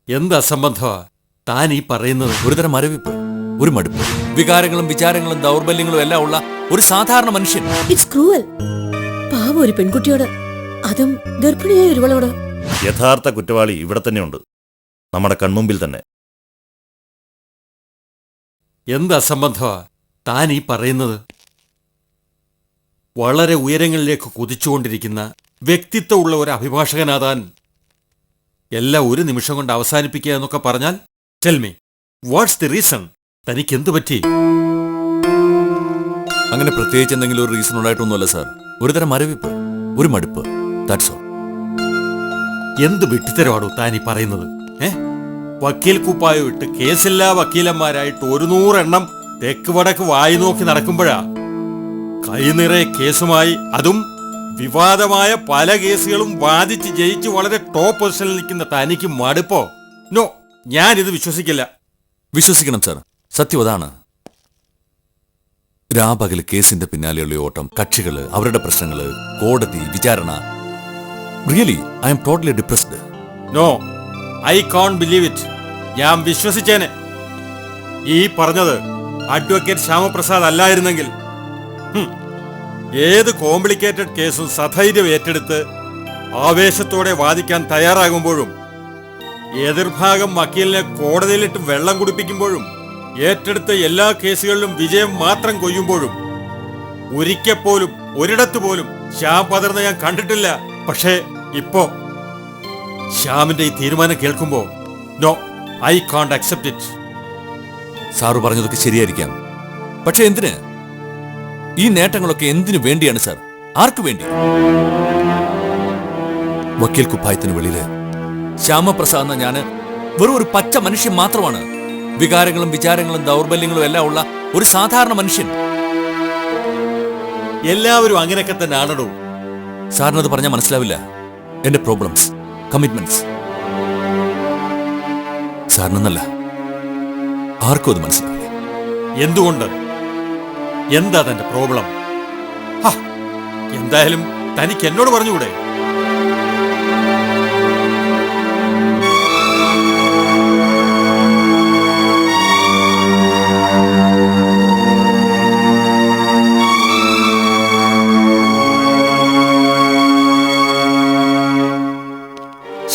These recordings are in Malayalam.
എന്ത് അസംബന്ധമാ താൻ ഈ പറയുന്നത്? ഒരുതരം മരവിപ്പ്, ഒരു മടുപ്പ്, വികാരങ്ങളും വിചാരങ്ങളും ദൗർബല്യങ്ങളും എല്ലാം ഉള്ള ഒരു സാധാരണ മനുഷ്യൻ. It's cruel. പാവം ഒരു പെൺകുട്ടിയോട്, അതും ഗർഭിണിയായ ഒരുവളോട്. യഥാർത്ഥ കുറ്റവാളി ഇവിടെ തന്നെയുണ്ട്, നമ്മുടെ കൺമുമ്പിൽ തന്നെ. എന്ത് അസംബന്ധമാ താൻ ഈ പറയുന്നത്? വളരെ ഉയരങ്ങളിലേക്ക് കുതിച്ചുകൊണ്ടിരിക്കുന്ന വ്യക്തിത്വമുള്ള ഒരു അഭിഭാഷകനാ താൻ. എല്ലാം ഒരു നിമിഷം കൊണ്ട് അവസാനിപ്പിക്കുക എന്നൊക്കെ പറഞ്ഞാൽ, tell me what's the reason? തനിക്ക് എന്തു പറ്റി? അങ്ങനെ പ്രത്യേകിച്ച് എന്തെങ്കിലും ഒരു റീസൺ ഉണ്ടായിട്ടൊന്നുമല്ല സാർ. ഒരുതരം മരവിപ്പ്, ഒരു മടുപ്പ്, ദാറ്റ്സ് ഓൾ. എന്ത് വിട്ടിത്തരമാണോ താൻ ഈ പറയുന്നത്? വക്കീൽ കുപ്പായോ ഇട്ട് കേസില്ലാ വക്കീലന്മാരായിട്ട് 100 എണ്ണം തെക്ക് വടക്ക് വായി നോക്കി നടക്കുമ്പോഴാ കൈനിറയെ കേസുമായി, അതും വിവാദമായ പല കേസുകളും വാദിച്ച് ജയിച്ച് വളരെ ടോപ്പ് പൊസിഷനിൽ നിൽക്കുന്ന തനിക്ക് മടുപ്പോ? നോ, ഞാനിത് വിശ്വസിക്കില്ല. വിശ്വസിക്കണം സാർ, സത്യം അതാണ്. രാപകൽ കേസിന്റെ പിന്നാലെയുള്ള ഓട്ടം, കക്ഷികള്, അവരുടെ പ്രശ്നങ്ങള്, കോടതി, വിചാരണ. Really I'm totally depressed. No, I can't believe it. ഞാൻ വിശ്വസിച്ചേനെ. ഈ പറഞ്ഞത് അഡ്വക്കേറ്റ് ശ്യാമപ്രസാദ് അല്ലായിരുന്നെങ്കിൽ ഏത് കോംപ്ലിക്കേറ്റഡ് കേസും സധൈര്യം ഏറ്റെടുത്ത് ആവേശത്തോടെ വാദിക്കാൻ തയ്യാറാകുമ്പോഴും എതിർഭാഗം വക്കീലിനെ കോടതിയിലിട്ട് വെള്ളം കുടിപ്പിക്കുമ്പോഴും ഏറ്റെടുത്ത എല്ലാ കേസുകളിലും വിജയം മാത്രം കൊയ്യുമ്പോഴും ഒരിക്കൽ പോലും ഒരിടത്ത് പോലും ശ്യാം പതർന്ന് ഞാൻ കണ്ടിട്ടില്ല. പക്ഷേ ഇപ്പോ ശ്യാമിന്റെ ഈ തീരുമാനം കേൾക്കുമ്പോ no, I can't accept it. Sir പറഞ്ഞതൊക്കെ ശരിയായിരിക്കാം, പക്ഷെ എന്തിന്? ഈ നേട്ടങ്ങളൊക്കെ എന്തിനു വേണ്ടിയാണ് സാർ? ആർക്കു വേണ്ടി? വക്കീൽ കുപ്പായത്തിന് വെളിയില് ശ്യാമപ്രസാദ് എന്ന ഞാന് വെറും ഒരു പച്ച മനുഷ്യൻ മാത്രമാണ്. വികാരങ്ങളും വിചാരങ്ങളും ദൗർബല്യങ്ങളും എല്ലാം ഉള്ള ഒരു സാധാരണ മനുഷ്യൻ. എല്ലാവരും അങ്ങനെയൊക്കെ തന്നെ ആണോ? സാറിനത് പറഞ്ഞാൽ മനസ്സിലാവില്ല. എന്റെ പ്രോബ്ലംസ്, കമ്മിറ്റ്മെന്റ്സ്. സാറിനെന്നല്ല, ആർക്കും അത് മനസ്സിലാവില്ല. എന്തുകൊണ്ട്? എന്താ തന്റെ പ്രോബ്ലം? എന്തായാലും തനിക്ക് എന്നോട് പറഞ്ഞുകൂടെ?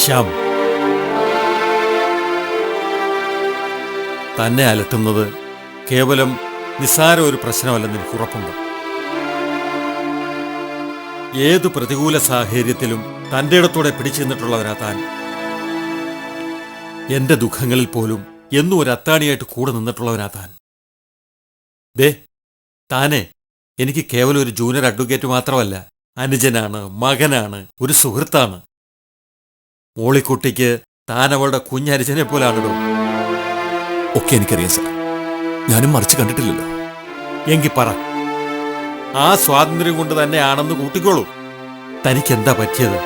ശ്യാം, തന്നെ അലട്ടുന്നത് കേവലം നിസ്സാര ഒരു പ്രശ്നമല്ലെന്ന് എനിക്ക് ഉറപ്പുണ്ട്. ഏതു പ്രതികൂല സാഹചര്യത്തിലും തന്റെ ഇടത്തോടെ പിടിച്ചു നിന്നിട്ടുള്ളവരാ താൻ. എന്റെ ദുഃഖങ്ങളിൽ പോലും എന്നും ഒരു അത്താണിയായിട്ട് കൂടെ നിന്നിട്ടുള്ളവനാ താൻ. ദേ, താനെ എനിക്ക് കേവലം ഒരു ജൂനിയർ അഡ്വക്കേറ്റ് മാത്രമല്ല, അനുജനാണ്, മകനാണ്, ഒരു സുഹൃത്താണ്. മോളിക്കുട്ടിക്ക് താൻ അവളുടെ കുഞ്ഞനുജനെ പോലാണിടോ. ഒക്കെ എനിക്കറിയാം സാർ, ഞാനും മറിച്ച് കണ്ടിട്ടില്ലല്ലോ. എങ്കി പറ, ആ സ്വാതന്ത്ര്യം കൊണ്ട് തന്നെയാണെന്ന് കൂട്ടിക്കോളൂ. തനിക്കെന്താ പറ്റിയത്?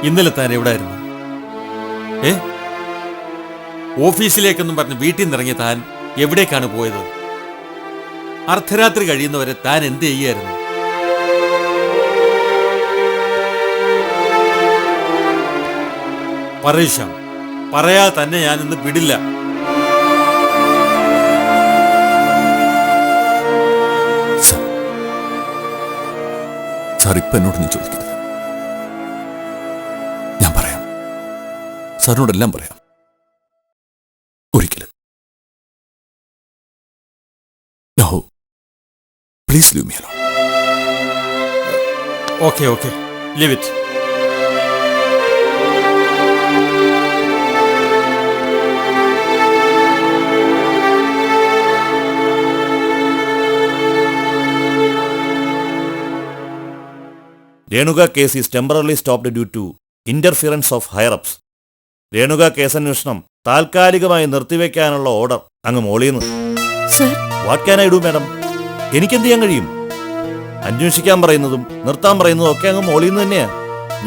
ഇന്നലെ താൻ എവിടായിരുന്നു? ഓഫീസിലേക്കെന്നും പറഞ്ഞ് വീട്ടിൽ നിന്നിറങ്ങിയ താൻ എവിടേക്കാണ് പോയത്? അർദ്ധരാത്രി കഴിയുന്നവരെ താൻ എന്ത് ചെയ്യായിരുന്നു? പറയൂശാം, പറയാതെ തന്നെ ഞാൻ ഇന്ന് വിടില്ല. സാർ ഇപ്പൊ എന്നോടൊന്നും ചോദിക്കരുത്. ഞാൻ പറയാം, സാറിനോടെല്ലാം പറയാം. ഒരിക്കലും. No, please leave me alone. Okay, leave it. Renuka case is temporarily stopped due to interference of higher-ups. Renuka കേസന്വേഷണം താൽക്കാലികമായി നിർത്തിവെക്കാനുള്ള ഓർഡർ അങ്ങ് മോളിന്ന്. What can I do madam? എനിക്കെന്ത് ചെയ്യാൻ കഴിയും? അന്വേഷിക്കാൻ പറയുന്നതും നിർത്താൻ പറയുന്നതും ഒക്കെ അങ്ങ് മോളിന്ന് തന്നെയാ.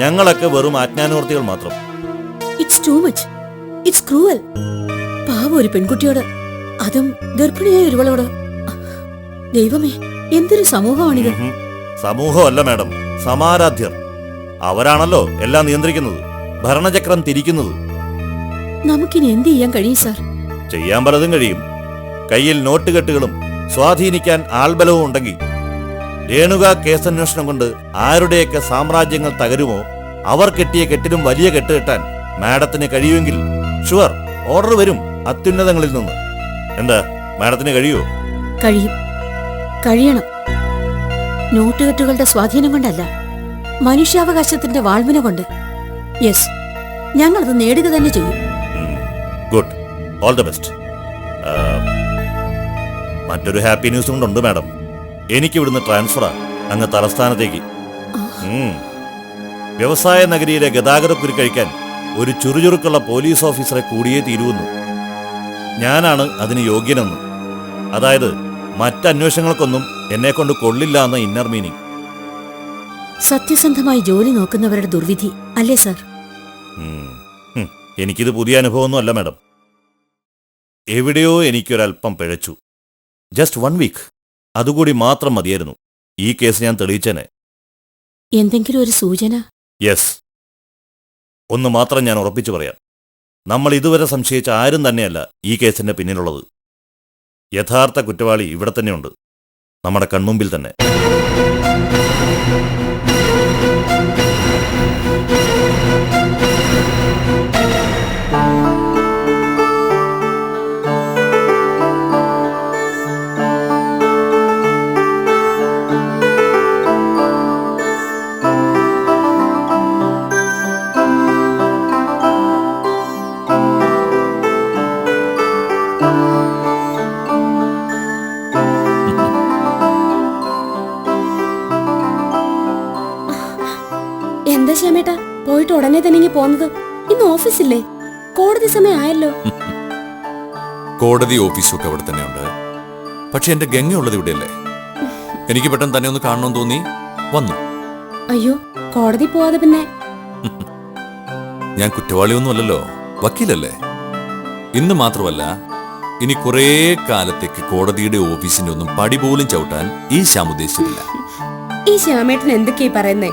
ഞങ്ങളൊക്കെ വെറും ആജ്ഞാനുവർത്തികൾ മാത്രം. It's too much. It's cruel. പാവം ഒരു പെൺകുട്ടിയോട്, അതും ഗർഭിണിയായ ഒരുവളോട്. ദൈവമേ, എന്തൊരു സമൂഹമാണിത്. സമൂഹമല്ല മാഡം, സമാരാധ്യർ. അവരാണല്ലോ എല്ലാം നിയന്ത്രിക്കുന്നത്, ഭരണചക്രം തിരിക്കുന്നത്. നമുക്കിനി എന്ത് ചെയ്യാൻ കഴിയും സാർ? ചെയ്യാൻ പലതും കഴിയും. കയ്യിൽ നോട്ടുകെട്ടുകളും സ്വാധീനിക്കാൻ ആൾബലവും ഉണ്ടെങ്കിൽ രേണുക കേസന്വേഷണം കൊണ്ട് ആരുടെയൊക്കെ സാമ്രാജ്യങ്ങൾ തകരുമോ അവർ കെട്ടിയ കെട്ടിലും വലിയ കെട്ട് കെട്ടാൻ മാഡത്തിന് കഴിയുമെങ്കിൽ ഷുവർ ഓർഡർ വരും അത്യുന്നതങ്ങളിൽ നിന്ന്. എന്താ മാഡത്തിന് കഴിയുമോ? കഴിയും, കഴിയണം. നോട്ടുകെട്ടുകളുടെ സ്വാധീനം കൊണ്ടല്ല, മനുഷ്യാവകാശത്തിന്റെ വാൾവിന കൊണ്ട്. യെസ്, ഞങ്ങളത് നേടുക തന്നെ ചെയ്യും. Good, all the best. മറ്റൊരു ഹാപ്പി ന്യൂസ് കൊണ്ടുണ്ട് മാഡം. എനിക്കിവിടുന്ന് ട്രാൻസ്ഫറാ അങ്ങ് തലസ്ഥാനത്തേക്ക്. വ്യവസായ നഗരിയിലെ ഗതാഗതക്കുരു കഴിക്കാൻ ഒരു ചുറുചുറുക്കുള്ള പോലീസ് ഓഫീസറെ കൂടിയേ തീരുവെന്നു. ഞാനാണ് അതിന് യോഗ്യനെന്ന്. അതായത് മറ്റന്വേഷണങ്ങൾക്കൊന്നും എന്നെക്കൊണ്ട് കൊള്ളില്ല എന്ന ഇന്നർ മീനിങ്. സത്യസന്ധമായി ജോലി നോക്കുന്നവരുടെ ദുർവിധി അല്ലേ സാർ? എനിക്കിത് പുതിയ അനുഭവമൊന്നും അല്ല മാഡം. എവിടെയോ എനിക്കൊരല്പം പിഴച്ചു. ജസ്റ്റ് 1 വീക്ക്, അതുകൂടി മാത്രം മതിയായിരുന്നു. ഈ കേസ് ഞാൻ തെളിയിച്ചേനെ. എന്തെങ്കിലും ഒരു സൂചന? യെസ്, ഒന്ന് മാത്രം ഞാൻ ഉറപ്പിച്ചു പറയാം. നമ്മൾ ഇതുവരെ സംശയിച്ച ആരും തന്നെയല്ല ഈ കേസിന്റെ പിന്നിലുള്ളത്. യഥാർത്ഥ കുറ്റവാളി ഇവിടെ തന്നെയുണ്ട്, നമ്മുടെ കൺമുമ്പിൽ തന്നെ. എന്താ ശ്യാമേട്ടാ പോയിട്ട് ഉടനെ തന്നെ പോന്നത്? ഇന്ന് ഓഫീസില്ലേ? കോടതി സമയം ആയല്ലോ. കോടതി ഓഫീസൊക്കെ അവിടെ തന്നെയുണ്ട്. പക്ഷെ എന്റെ ഗംഗയുള്ളത് ഇവിടെയല്ലേ. എനിക്ക് പെട്ടെന്ന് തന്നെ ഒന്ന് കാണണമെന്ന് തോന്നി, വന്നു. അയ്യോ, കോടതി പോവാതെ പിന്നെ? ഞാൻ കുറ്റവാളിയൊന്നും അല്ലല്ലോ, വക്കീലല്ലേ. ഇന്ന് മാത്രമല്ല, ഇനി കുറേ കാലത്തേക്ക് കോടതിയുടെ ഓഫീസിന്റെ ഒന്നും പടി പോലും ചവിട്ടാൻ ഈ ശ്യാം ഉദ്ദേശിച്ചിട്ടില്ല. ഈ ശ്യാമേട്ടൻ എന്തൊക്കെയാ പറയുന്നേ?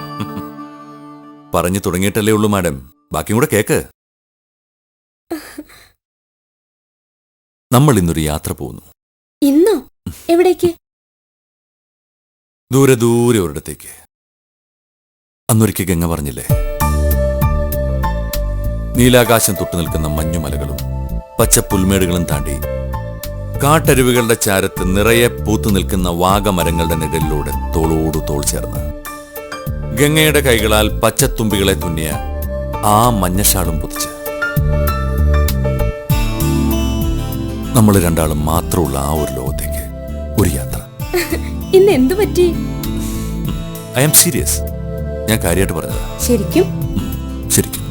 പറഞ്ഞു തുടങ്ങിയിട്ടല്ലേ ഉള്ളൂ മാഡം, ബാക്കിയും കൂടെ കേക്ക്. നമ്മൾ ഇന്നൊരു യാത്ര പോകുന്നു. ഇന്നോ? എവിടേക്ക്? ദൂരെ ദൂരെ ഒരിടത്തേക്ക്. അന്നൊരിക്കൽ ഗംഗ പറഞ്ഞില്ലേ, നീലാകാശം തൊട്ടു നിൽക്കുന്ന മഞ്ഞുമലകളും പച്ചപ്പുൽമേടുകളും താണ്ടി കാട്ടരുവികളുടെ ചാരത്ത് നിറയെ പൂത്തു നിൽക്കുന്ന വാഗമരങ്ങളുടെ നിഴലിലൂടെ തോളോടു തോൾ ചേർന്ന് ഗംഗയുടെ കൈകളാൽ പച്ചത്തുമ്പികളെ തുന്നിയ ആ മഞ്ഞഷാളും പൊതിച്ച് നമ്മൾ രണ്ടാളും മാത്രമുള്ള ആ ഒരു ലോകത്തേക്ക് ഒരു യാത്ര. ഇന്ന് എന്തു പറ്റി? I am serious. ഞാൻ കാര്യമായിട്ട് പറഞ്ഞതാ. ശരിക്കും? ശരിക്കും.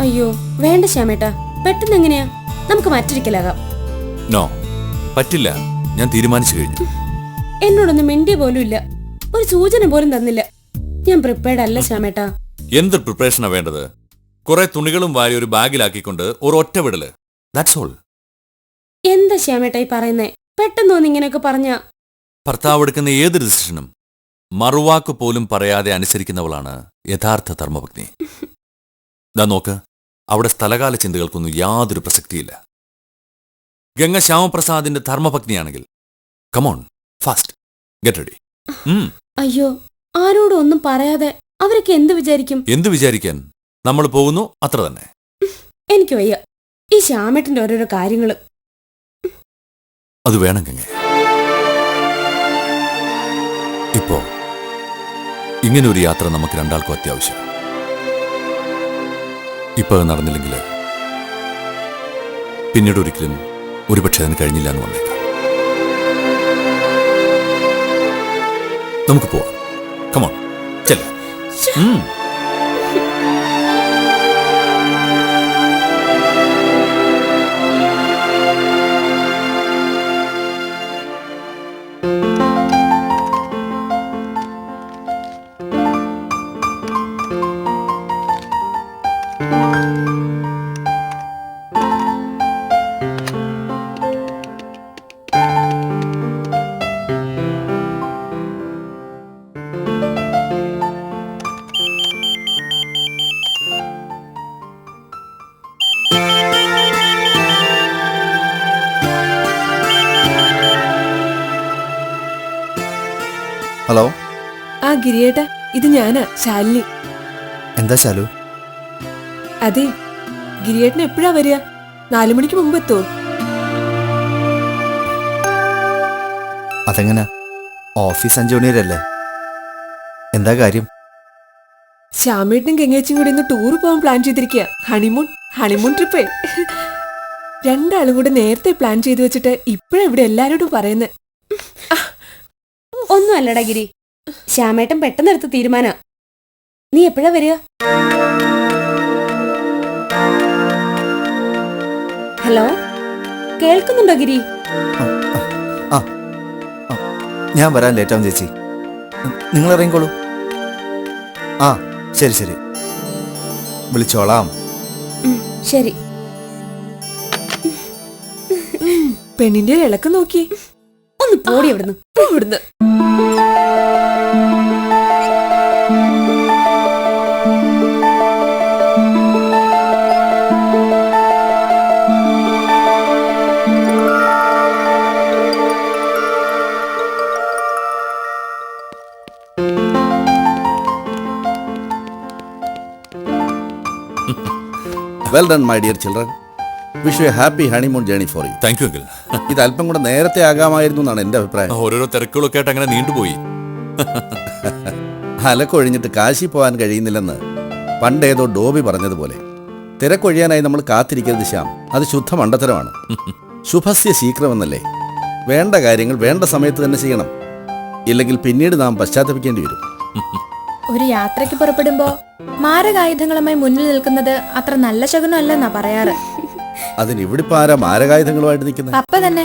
അയ്യോ വേണ്ട ശ്യാമേട്ടാ, പെട്ടെന്ന് എങ്ങനെയാ? നമുക്ക് മറ്റൊരിക്കലാകാം. നോ, പറ്റില്ല. ഞാൻ തീരുമാനിച്ചു കഴിഞ്ഞു. എന്നോടൊന്നും മിണ്ടിയ പോലും ഇല്ല, ഒരു സൂചന പോലും തന്നില്ല. ഞാൻ പ്രിപ്പയർഡ് അല്ല ശ്യാമേട്ടാ. എന്ത് പ്രിപ്പറേഷനാ വേണ്ടത്? കുറെ തുണികളും വാരി ഒരു ബാഗിലാക്കിക്കൊണ്ട് ഒരു ഒറ്റ വിടല്. That's all. എന്താ ശ്യാമേട്ടാ ഈ പറയുന്നേ? പെട്ടെന്ന് തോന്നി ഇങ്ങനെയൊക്കെ പറഞ്ഞ. ഭർത്താവ് എടുക്കുന്ന ഏത് ഡിസിഷനും മറുവാക്ക് പോലും പറയാതെ അനുസരിക്കുന്നവളാണ് യഥാർത്ഥ ധർമ്മപത്നി. ദാ നോക്ക്, അവിടെ സ്ഥലകാല ചിന്തകൾക്കൊന്നും യാതൊരു പ്രസക്തിയില്ല. ഗംഗ ശ്യാമപ്രസാദിന്റെ ധർമ്മപത്നിയാണെങ്കിൽ കമോൺ, ഫാസ്റ്റ് ഗെറ്റ് റെഡി. അയ്യോ, ആരോടും ഒന്നും പറയാതെ അവരൊക്കെ എന്ത് വിചാരിക്കും? എന്ത് വിചാരിക്കാൻ? നമ്മൾ പോകുന്നു, അത്ര തന്നെ. എനിക്ക് വയ്യ ഈ ശ്യാമേട്ടന്റെ ഓരോരോ കാര്യങ്ങള്. അത് വേണം ഗംഗ. ഇപ്പോ ഇങ്ങനെ ഒരു യാത്ര നമുക്ക് രണ്ടാൾക്കും അത്യാവശ്യം. ഇപ്പൊ അത് നടന്നില്ലെങ്കിൽ പിന്നീട് ഒരിക്കലും ഒരുപക്ഷെ അതിന് കഴിഞ്ഞില്ല എന്ന് വന്നേക്കാം. നമുക്ക് പോവാം. കമോൺ, ചെല്ല. ഹലോ. ആ ഗിരിയേട്ടാ, ഇത് ഞാനാ ശാലിനി. എന്താ ശാലു? അതെ, ഗിരിയേട്ടൻ എപ്പോഴാ വരിക? 4 മണിക്ക് മുമ്പ് എത്തോ? അതെങ്ങനാ? ഓഫീസ് 5 മണി വരെയല്ലേ? എന്താ കാര്യം? ശ്യാമേട്ടനും ഗംഗേച്ചും കൂടി ഇന്ന് ടൂർ പോകാൻ പ്ലാൻ ചെയ്തിരിക്കുക. ഹണിമൂൺ ട്രിപ്പേ. രണ്ടാളും കൂടെ നേരത്തെ പ്ലാൻ ചെയ്തു വെച്ചിട്ട് ഇപ്പഴാ ഇവിടെ എല്ലാരോടും പറയുന്നത്. ഒന്നും അല്ലടാ ഗിരി, ശ്യാമേട്ടൻ പെട്ടെന്ന് എടുത്ത തീരുമാന. നീ എപ്പോഴാ വരിക? ഹലോ, കേൾക്കുന്നുണ്ടോ ഗിരി? ആ, ഞാൻ വരാൻ ലേറ്റാവും ചേച്ചി. നിങ്ങൾ ഇറങ്ങിക്കോളൂ. ആ, ശരി ശരി, വിളിച്ചോളാം. ശരി. പെണ്ണിന്റെ ഒരു ഇളക്കം നോക്കി. ഒന്ന് പോടി അവിടുന്ന്. ഇവിടുന്ന് Well done, my dear children. Wish you a happy honeymoon journey for you. Thank you uncle. ഇത് അല്പം കൂടെ നേരത്തെ ആകാമായിരുന്നു എന്നാണ് എൻ്റെ അഭിപ്രായം. ഓരോരോ തിരക്കുകളൊക്കെ ആയിട്ട് അങ്ങനെ നീണ്ടുപോയി. അലക്കൊഴിഞ്ഞിട്ട് കാശി പോകാൻ കഴിയുന്നില്ലെന്ന് പണ്ടേതോ ഡോബി പറഞ്ഞതുപോലെ തിരക്കൊഴിയാനായി നമ്മൾ കാത്തിരിക്കരുത് ശ്യാം. അത് ശുദ്ധ മണ്ടത്തരമാണ്. ശുഭസ്യ ശീഘ്രമെന്നല്ലേ. വേണ്ട കാര്യങ്ങൾ വേണ്ട സമയത്ത് തന്നെ ചെയ്യണം. ഇല്ലെങ്കിൽ പിന്നീട് നാം പശ്ചാത്തപിക്കേണ്ടി വരും. ഒരു യാത്രയ്ക്ക് പുറപ്പെടുമ്പോ മാരകായുധങ്ങളുമായി മുന്നിൽ നിൽക്കുന്നത് അത്ര നല്ല ശകുനം അല്ലെന്നാ പറയാറ്. അതിന് ഇവിടെ ആരാ മാരകായുധങ്ങളുമായിട്ട് നിൽക്കുന്നത്? പപ്പ തന്നെ.